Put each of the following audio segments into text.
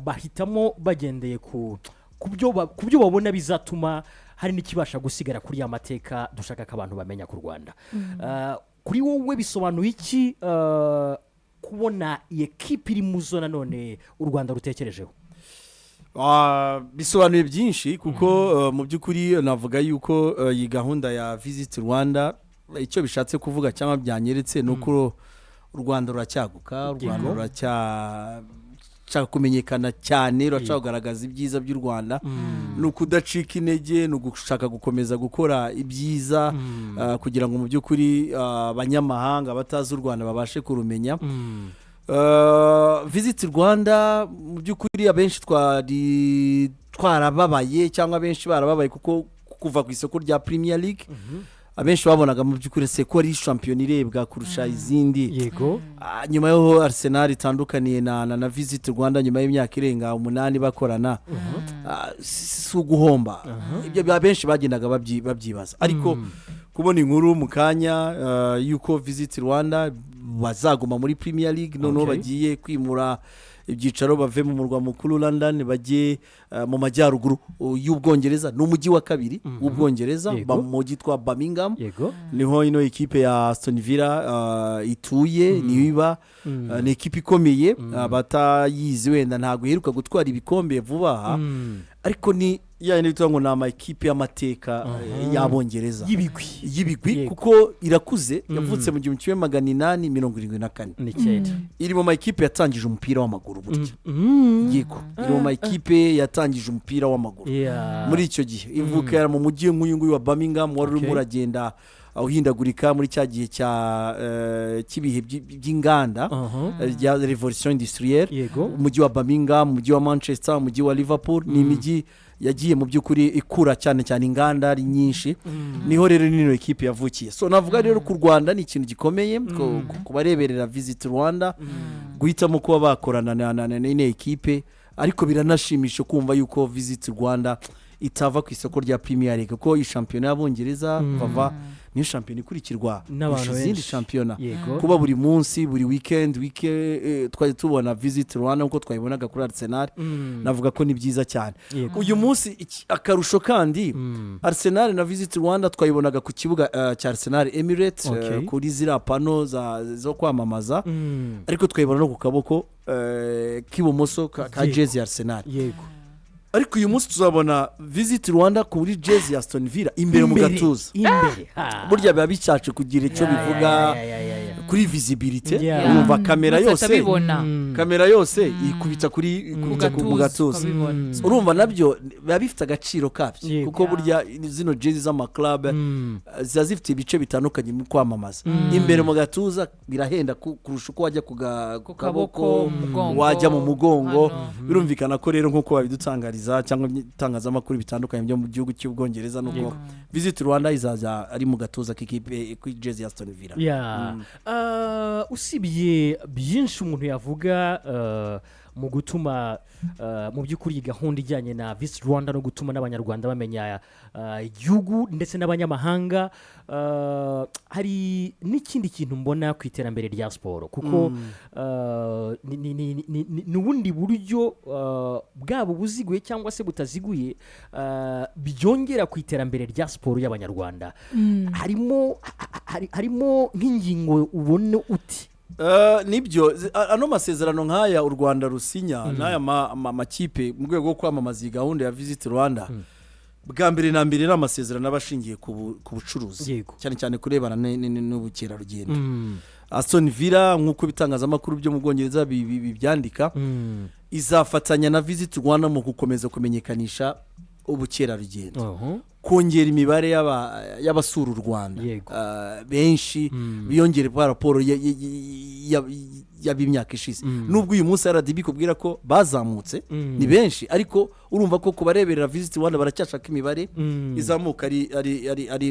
bahitamo bagendeye ku byo babona bizatuma hari n'ikibasha gusigara kuri ya mateka dushaka ko abantu bamenya ku Rwanda. Kuri wowe bisobanuye iki kubona iyi ekipi iri mu zo nanone u Rwanda rutekerejeho? Bisobanuye byinshi kuko mu by'ukuri navuga yuko iyi gahunda ya Visit Rwanda icyo bishatse kuvuga cyangwa byanyeretse nuko u Rwanda ruracyaguka, u Rwanda ruracyashaka kumenyekana cyane, ruracyagaragaza ibyiza by'u Rwanda, ni ukudacika intege, ni ugushaka gukomeza gukora ibyiza kugira ngo mu by'ukuri abanyamahanga batazi u Rwanda babashe kurumenya. Visit Rwanda mu by'ukuri abenshi twarababaye cyangwa abenshi barababaye kuko kuva ku isoko rya Premier League abenshi babonaga mu by'ukuri se ko ari champion irebwa kurusha izindi. Yego. Nyuma yo Arsenal itandukaniye na Visit Rwanda nyuma y'imyaka irenga 8 bakorana, si uguhomba. Ibyo abenshi bagendaga babyibaza, ariko kubona inkuru mu kanya yuko Visit Rwanda bazaguma muri Premier League, noneho bagiye kwimura ibyicaro bave mu murwa mukuru London bajye mu majyaruguru y'Ubwongereza, n'umujyi wa kabiri w'Ubwongereza mu mujyi twa Birmingham. Niho ino ekipe ya Aston Villa ituye, niba ni ekipe ikomeye, batayizi wenda ntago iheruka gutwara ibikombe vuba, ariko ni yani bitwa na ama ekipe y'amateka y'Abongereza y'ibigwi kuko irakuze, yavutse mu 1874. Iri mu ma ekipe yatangije umupira w'amaguru burya. Yego, iri mu ma ekipe yatangije umupira w'amaguru muri icyo gihe. Ivuka mu mujyi nk'uyu wa Birmingham wari urimo uragenda uhindagurika muri cya gihe cy'ibihe by'inganda ya revolution industrielle. Umujyi wa Birmingham, umujyi wa Manchester, umujyi wa Liverpool ni imijyi yagiye mu by'ukuri ikura cyane cyane inganda ari nyinshi. Niho rero nino ekipe yavukiye. So navuga rero ku Rwanda ni ikintu gikomeye kubareberera Visit Rwanda guhitamo kuba bakorana na ekipe, ariko biranashimisha kumva yuko Visit Rwanda itava ku isoko rya Premier League kuko iyi shampiyona y'Abongereza bava ni shampiyona ikurikirwa n'izindi shampiyona, kuba buri munsi buri weekend twari tubona Visit Rwanda uko twayibonaga kuri Arsenal. Navuga ko ni byiza cyane. Uyu munsi akarusho kandi Arsenal na Visit Rwanda twayibonaga ku kibuga cya Arsenal Emirates kuri zira pano zo kwamamaza, ariko twayibona no ku kaboko k'ibumoso ka jezi ya Arsenal. Ariko uyu munsi tuzabona Visit Rwanda kuri jezi ya Aston Villa imbere mu gatuza. Burya biba bicyacu kugira icyo bivuga kuri visibility. Urumva kamera yose ikubita kuri mu gatuza. Urumva nabyo biba bifite agaciro kabyo kuko burya zino jezi z'ama club zifite ibice bitandukanye mu kwamamaza. Imbere mu gatuza birahenda kurusha uko wajya ku kaboko, wajya mu mugongo. Birumvikana ko rero nkuko babidutangariza cyangwa itangazamakuru bitandukanye byo mu gihugu cy'Ubwongereza nuko Visit Rwanda izaza ari mu gatuza k'ikipe ku jezi ya Aston Villa. Usibye byinshi umuntu yavuga mu gutuma mu by'ukuri gahunda ijyanye na Visit Rwanda no gutuma n'abanyarwanda bamenya igihugu ndetse n'abanyamahanga, hari n'ikindi kintu mbona ku iterambere rya siporo kuko ni ubundi buryo bwabo buziguye cyangwa se butaziguye byongera ku iterambere rya siporo y'abanyarwanda. harimo nk'ingingo ubone uti nibyo ano masezerano nk'aya u Rwanda rusinya n'aya makipe mu rwego rwo kwamamaza iyi gahunda ya Visit Rwanda. Bwa mbere na mbere n'amasezerano abashingiye ku bucuruzi cyane cyane kurebana n'ubukerarugendo. Aston Villa nk'uko bitangazamakuru byo mu Bwongereza bibyandika izafatanya na Visit Rwanda mu gukomeza kumenyekanisha ubukerarugendo, kongera imibare y'abasura u Rwanda benshi biyongere kwa raporo y'abimyaka ishize. Nubwo uyu munsi RDB kubwira ko bazamutse ni benshi, ariko urumva ko kubareberera Visit Rwanda baracyashaka imibare izamuka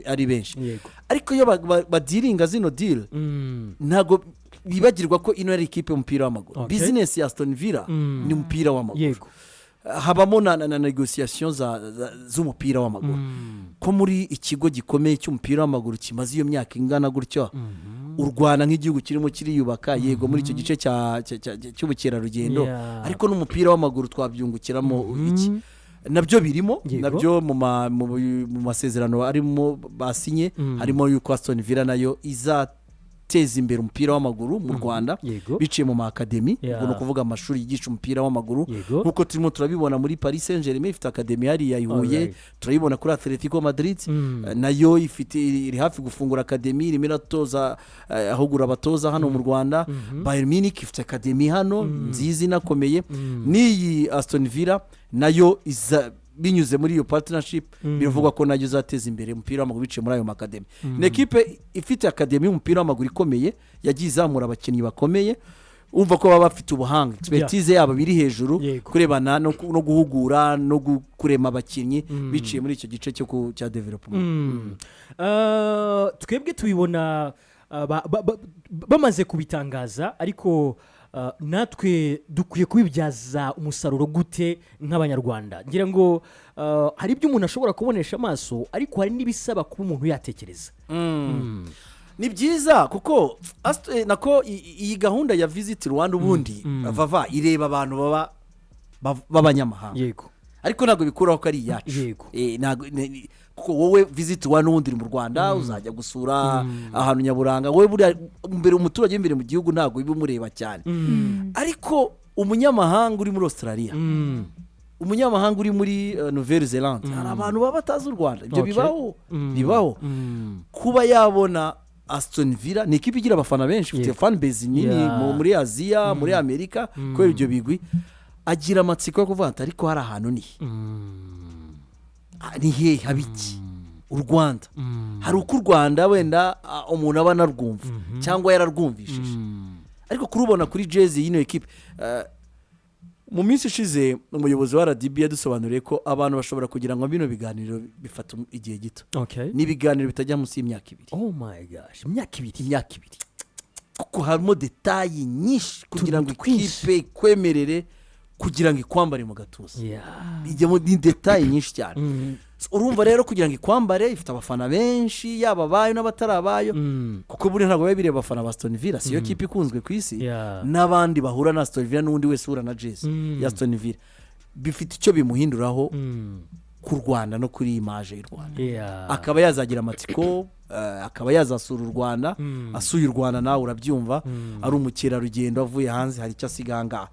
ari benshi. Ariko iyo badiringa zino deal ntago bibagirwa ko ino ari ikipe y'umupira w'amaguru. Business ya Aston Villa ni umupira w'amaguru. Habamo na negotiation z'umupira w'amaguru ko muri ikigo gikomeye cy'umupira w'amaguru kimaze iyo myaka ingana gutyo. u Rwanda nk'igihugu kirimo kiriyubaka yego muri icyo gice cy'ubukerarugendo ariko n'umupira w'amaguru twabyungukiramo iki nabyo birimo nabyo mu masezerano arimo basinye harimo yuko Aston Villa nayo izateza imbere umupira w'amaguru mu Rwanda biciye mu akademi ubwo no kuvuga amashuri yigisha umupira w'amaguru nkuko turimo turabibona muri Paris Saint-Germain ifite akademi hari yayihuye turayibona kuri Atletico Madrid nayo iri hafi gufungura akademi irimo iratoza ahugura abatoza hano mu Rwanda Bayern Munich ifite akademi hano nziza inakomeye n'iyi Aston Villa nayo binyuze muri iyo partnership bivuga ko nayo izateza imbere umupira w'amaguru biciye muri ayo makademi ni ekipe ifite akademi y'umupira w'amaguru ikomeye yagiye izamura abakinnyi bakomeye umva ko baba bafite ubuhanga expertise yabo biri hejuru kurebana no guhugura no kurema abakinnyi biciye muri icyo gice cya development twebwe tubibona bamaze kubitangaza ariko natwe dukwiye kubibyaza umusaruro gute nk'abanyarwanda ngira ngo hari ibyo umuntu ashobora kubonesha amaso ariko hari n'ibisaba kuba umuntu yatekereza ni byiza kuko nako iyi gahunda ya Visit Rwanda ubundi vava ireba abantu b'abanyamahanga yego ariko ntabwo bikuraho ko ari iyacu kuko wowe Visit Rwanda ubundi uri mu Rwanda uzajya gusura ahantu nyaburanga wowe mbere umuturage w'imbere mu gihugu ntabwo biba umureba cyane ariko umunyamahanga uri muri Australia umunyamahanga uri muri Nouvelle-Zélande hari abantu baba batazi u Rwanda ibyo bibaho kuba yabona Aston Villa ni ikipe igira abafana benshi ifite fan base nini muri Aziya muri Amerika kubera ibyo bigwi agira amatsiko yo kuvuga ariko hari ahantu ni hehe habiki u Rwanda hari uko u Rwanda wenda umuntu aba anarwumva cyangwa yararwumvishije ariko kurubona kuri jezi y'ino ekipe mu minsi ishize umuyobozi wa RDB yadusobanuriye ko abantu bashobora kugira ngo bino biganiro bifata igihe gito ni ibiganiro bitajya munsi y'imyaka 2 oh my gosh imyaka 2 kuko harimo detayi nyinshi kugira ngo ikipe kwemerere kugira ngo ikwambare mu gatuza bijyamo ni detayi nyinshi cyane urumva rero kugira ngo ikwambare ifite abafana benshi yaba abayo n'abatarabayo kuko buri ntabwo babireba abafana ba Aston Villa siyo kipe ikunzwe ku isi n'abandi bahura na Aston Villa n'undi wese uhura na jezi ya Aston Villa bifite icyo bimuhinduraho ku Rwanda no kuri image y'u Rwanda akaba yazagira amatsiko akaba yazasura u Rwanda asuye u Rwanda nawe urabyumva ari umukerarugendo avuye hanze hari icyo asiganga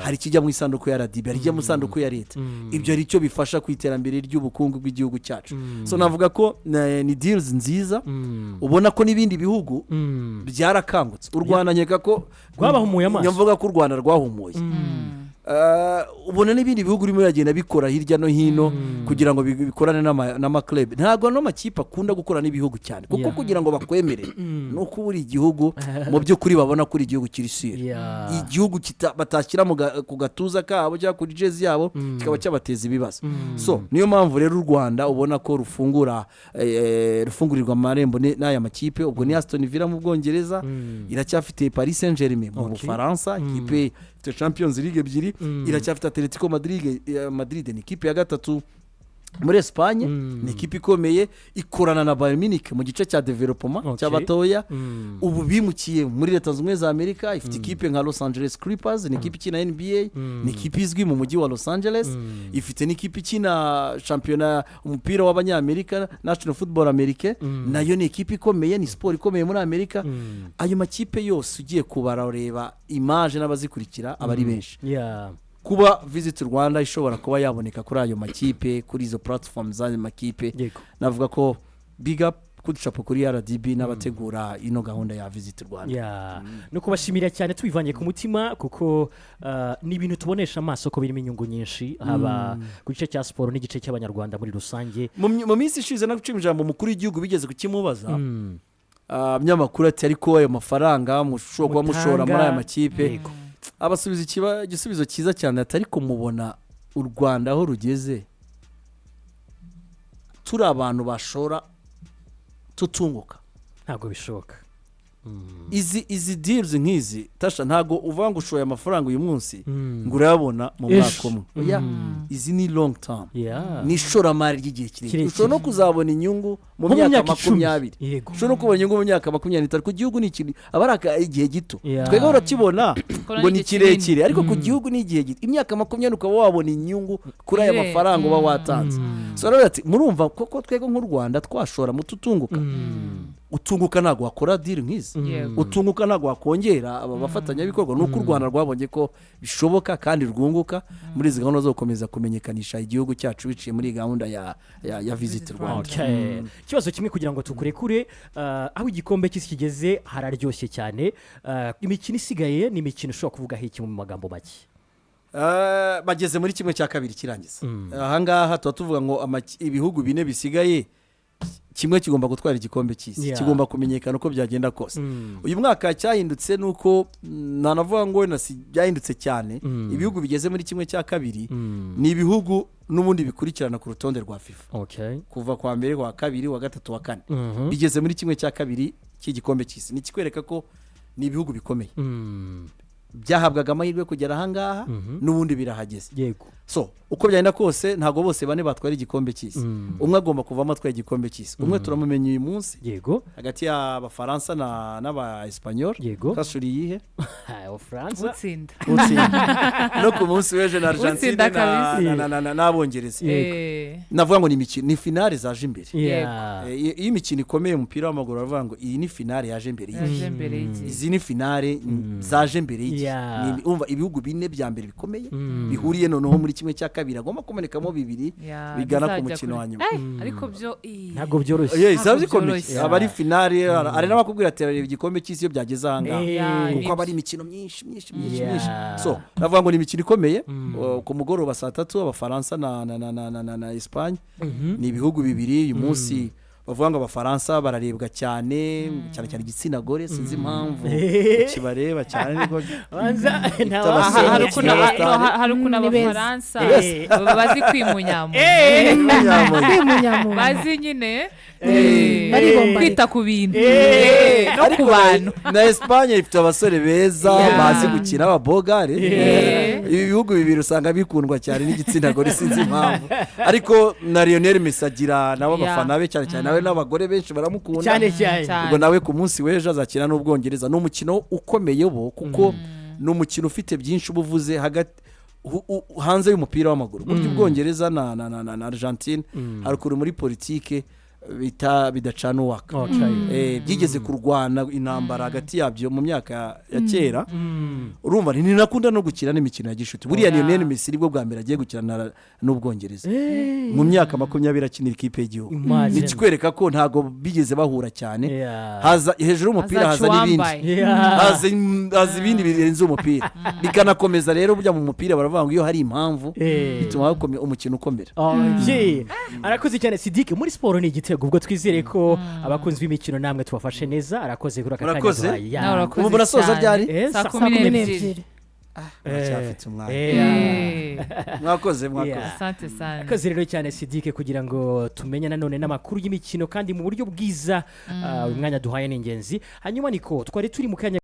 hari kijya mu isanduku ya RDB hari kijya mu isanduku ya leta ibyo ari cyo bifasha ku iterambere ry'ubukungu bw'igihugu cyacu so navuga ko ni deals nziza ubona ko n'ibindi bihugu byarakangutse u Rwanda nkeka ko rwabahumuye amaso nyamvuga ko u Rwanda rwahumuye ubona n'ibindi bihugu urimo biragenda bikora hirya no hino kugira ngo bikorane n'amaklub ntabwo ano makipe akunda gukora n'ibihugu cyane kuko kugira ngo bakwemere nuko buri igihugu mu by'ukuri babona kuri igihugu kiri sire igihugu batashyira ku gatuza kabo cyangwa kuri jezi yabo kikaba cyabateza ibibazo so niyo mpamvu rero u Rwanda ubona ko rufungurirwa amarembo n'aya makipe ubwo ni Aston Villa mu Bwongereza iracyafite Paris Saint-Germain mu Bufaransa ikipe ifite Champions League ebyiri iracyafite Atletico Madrid ni ikipe ya gatatu muri Espagne ni ikipe ikomeye ikorana na Bayern Munich mu gice cya development cy'abatoya ubu bimukiye muri Leta Zunze za Amerika ifite ikipe nka Los Angeles Clippers ni ikipe ikina NBA ni ikipe izwi mu mujyi wa Los Angeles ifite n'ikipe ikina championnat umupira w'abanyamerika National Football America nayo ni ikipe ikomeye ni sport ikomeye muri Amerika ayo makipe yose ugiye kubara ureba image n'abazikurikira abari benshi kuba Visit Rwanda ishobora kuba yaboneka kuri ayo makipe kuri izo platforms z'ayo makipe navuga ko big up kuducapo kuri RDB n'abategura ino gahunda ya Visit Rwanda no kubashimira cyane tubivanye ku mutima kuko ni ibintu tubonesha amaso ko birimo inyungu nyinshi haba ku gice cya siporo n'igice cy'abanyarwanda muri rusange mu minsi ishize nagucima ijambo mukuru w'igihugu bigeze kukimubaza munyamakuru ati ariko ayo mafaranga mushobora mushora muri aya makipe abasubiza igisubizo cyiza cyane atari ko mubona u Rwanda aho rugeze turi abantu bashora tutunguka ntabwo bishoboka izi deals nk'izi tasha ntago uvuga ngo ushoye amafaranga uyu munsi ngo urayabona mu mwaka umwe izi ni long term ni ishoramari ry'igihe kirekire ushobora no kuzabona inyungu mu myaka 20 ushobora no kubona inyungu mu myaka 25 ku gihugu ni ikintu aba ari igihe gito twebwe urakibona ngo ni kirekire ariko ku gihugu ni igihe gito imyaka 20 ukaba wabona inyungu kuri aya mafaranga uba watanze so rero ati murumva koko twebwe nk'u Rwanda twashora mu tutunguka utunguka ntabwo wakora deal nk'izi utunguka ntabwo wakongera aba bafatanyabikorwa nuko u Rwanda rwabonye ko bishoboka kandi rwunguka muri izi gahunda zo gukomeza kumenyekanisha igihugu cyacu biciye muri gahunda ya Visit Rwanda. Ikibazo kimwe kugira ngo tukurekure aho igikombe cy'isi kigeze hararyoshye cyane imikino isigaye ni imikino ushobora kuvuga iki mu magambo make bageze muri kimwe cya kabiri kirangiza ahangaha tuba tuvuga ngo ibihugu 4 bisigaye kimwe kigomba gutwara igikombe cy'isi kigomba kumenyekana uko byagenda kose uyu mwaka cyahindutse nuko nanavuga ngo byahindutse cyane ibihugu bigeze muri kimwe cya kabiri ni ibihugu n'ubundi bikurikirana ku rutonde rwa FIFA kuva kwa mbere kwa kabiri wa gatatu wa kane bigeze muri kimwe cya kabiri cy'igikombe cy'isi ni kikwereka ko ni ibihugu bikomeye byahabwaga amahirwe kugera ahangaha n'ubundi birahageze yego so uko byagenda kose ntago bose bane batwara igikombe cy'isi umwe agomba kuvamo atwaye igikombe cy'isi umwe turamumenye uyu munsi yego hagati y'abafaransa n'aba Espanyol kashuri yihe Abafaransa utsinda no ku munsi w'ejo na Argentine n'abongereza navuga ngo ni finale zaje imbere iyo imikino ikomeye umupira w'amaguru bavuga ngo iyi ni finale yaje imbere izi ni finale zaje imbere umva ibihugu 4 bya mbere bikomeye bihuriye noneho muri kimwe cya kabiri agomba kumenekamo 2 bigana ku mukino wa nyuma ariko byo ntabwo byoroshye bikomeye abari finale ari n'abakubwira ati igikombe cy'isi iyo byageze ahangaha kuko abari imikino myinshi so navuga ngo ni imikino ikomeye ku mugoroba saa 3 abafaransa na Espagne ni ibihugu 2 uyu munsi bavuga ngo abafaransa bararebwa cyane igitsina gore sinzi impamvu kibareba cyane niko hari ukuntu abafaransa bazi kwimunyamo bazi nyine kwita ku bintu no ku bantu na Espagne ifite abasore beza bazi gukina ababogare ibi bihugu 2 usanga bikundwa cyane n'igitsina gore sinzi impamvu ariko na Lionel Messi agira nabo abafana be cyane nawe n'abagore benshi baramukunda cyane ubwo nawe ku munsi w'ejo azakina n'Ubwongereza n'umukino ukomeye bo kuko n'umukino ufite byinshi ubuvuze hagati hanze y'umupira w'amaguru buryo Ubwongereza na Argentine harukuru muri politike bidacana uwaka byigeze kurwana intambara hagati yabyo mu myaka ya kera urumva ni nakunda no gukina n'imikino ya gishuti buriya Lionel Messi nibwo bwa mbere agiye gukina n'Ubwongereza mu myaka 20 akinira ikipe y'igihugu ni kikwereka ko ntago bigeze bahura cyane haza hejuru y'umupira haza n'ibindi haza ibindi birenze umupira bikanakomeza rero burya mu mupira baravuga ngo iyo hari impamvu bituma umukino ukomera arakoze cyane Sidike muri siporo ni ubwo twizere ko abakunzi b'imikino namwe tubafashe neza arakoze kuri aka kanya duhaye ubu murasoza ryari saa 12 cyafite umwanya mwakoze asante sana akazi rero cyane Sidike kugira ngo tumenye nanone n'amakuru y'imikino kandi mu buryo bwiza umwanya duhaye n'ingenzi hanyuma niko twari turi mu kanya